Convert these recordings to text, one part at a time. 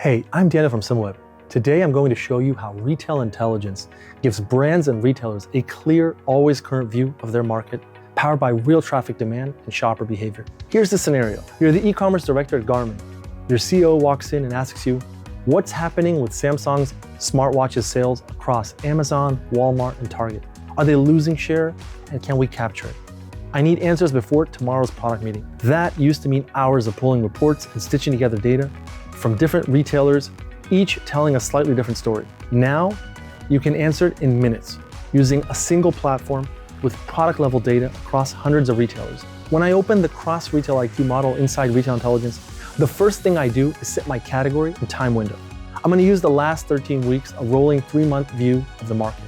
Hey, I'm Daniel from Similarweb. Today I'm going to show you how retail intelligence gives brands and retailers a clear, always current view of their market, powered by real traffic demand and shopper behavior. Here's the scenario. You're the e-commerce director at Garmin. Your CEO walks in and asks you, what's happening with Samsung's smartwatches sales across Amazon, Walmart, and Target? Are they losing share, and can we capture it? I need answers before tomorrow's product meeting. That used to mean hours of pulling reports and stitching together data from different retailers, each telling a slightly different story. Now, you can answer it in minutes using a single platform with product level data across hundreds of retailers. When I open the cross-retail IQ model inside Retail Intelligence, the first thing I do is set my category and time window. I'm going to use the last 13 weeks, a rolling 3-month view of the market.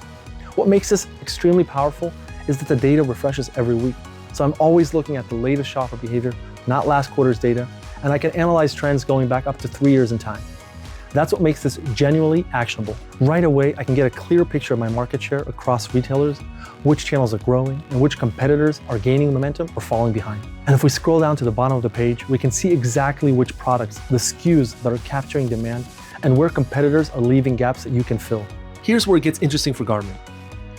What makes this extremely powerful is that the data refreshes every week. So I'm always looking at the latest shopper behavior, not last quarter's data, and I can analyze trends going back up to 3 years in time. That's what makes this genuinely actionable. Right away, I can get a clear picture of my market share across retailers, which channels are growing, and which competitors are gaining momentum or falling behind. And if we scroll down to the bottom of the page, we can see exactly which products, the SKUs that are capturing demand, and where competitors are leaving gaps that you can fill. Here's where it gets interesting for Garmin.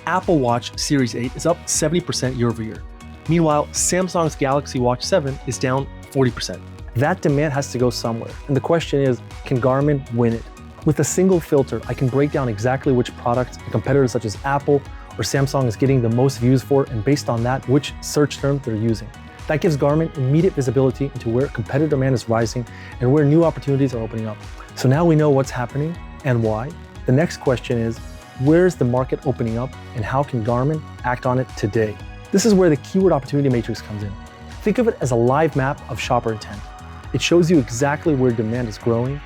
Apple Watch Series 8 is up 70% year over year. Meanwhile, Samsung's Galaxy Watch 7 is down 40%. That demand has to go somewhere. And the question is, can Garmin win it? With a single filter, I can break down exactly which products a competitor such as Apple or Samsung is getting the most views for, and based on that, which search term they're using. That gives Garmin immediate visibility into where competitor demand is rising and where new opportunities are opening up. So now we know what's happening and why. The next question is, where's the market opening up and how can Garmin act on it today? This is where the keyword opportunity matrix comes in. Think of it as a live map of shopper intent. It shows you exactly where demand is growing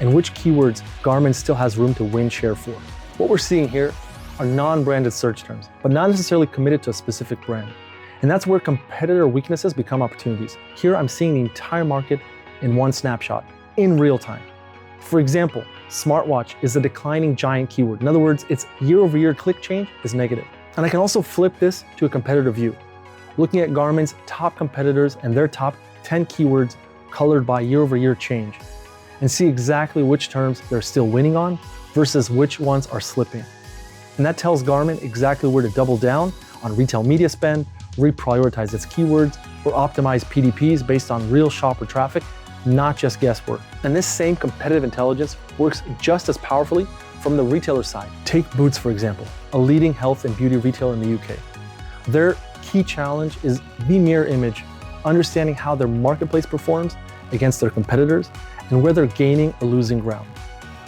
and which keywords Garmin still has room to win share for. What we're seeing here are non-branded search terms, but not necessarily committed to a specific brand. And that's where competitor weaknesses become opportunities. Here I'm seeing the entire market in one snapshot, in real time. For example, smartwatch is a declining giant keyword. In other words, its year-over-year click change is negative. And I can also flip this to a competitor view, looking at Garmin's top competitors and their top 10 keywords colored by year-over-year change, and see exactly which terms they're still winning on versus which ones are slipping. And that tells Garmin exactly where to double down on retail media spend, reprioritize its keywords, or optimize PDPs based on real shopper traffic, not just guesswork. And this same competitive intelligence works just as powerfully from the retailer side. Take Boots, for example, a leading health and beauty retailer in the UK. Their key challenge is the mirror image, understanding how their marketplace performs against their competitors and where they're gaining or losing ground.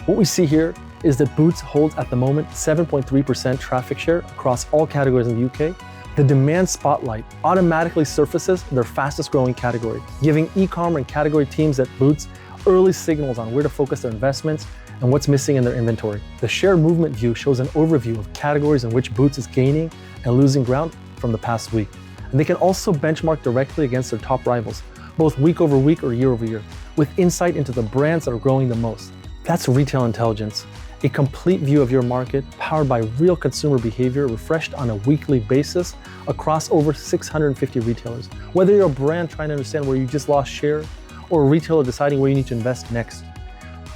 What we see here is that Boots holds at the moment 7.3% traffic share across all categories in the UK. The demand spotlight automatically surfaces their fastest growing category, giving e-com and category teams at Boots early signals on where to focus their investments and what's missing in their inventory. The share movement view shows an overview of categories in which Boots is gaining and losing ground from the past week. And they can also benchmark directly against their top rivals, both week over week or year over year, with insight into the brands that are growing the most. That's retail intelligence, a complete view of your market powered by real consumer behavior refreshed on a weekly basis across over 650 retailers. Whether you're a brand trying to understand where you just lost share or a retailer deciding where you need to invest next,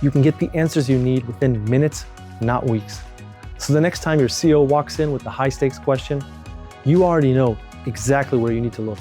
you can get the answers you need within minutes, not weeks. So the next time your CEO walks in with the high stakes question, you already know exactly where you need to look.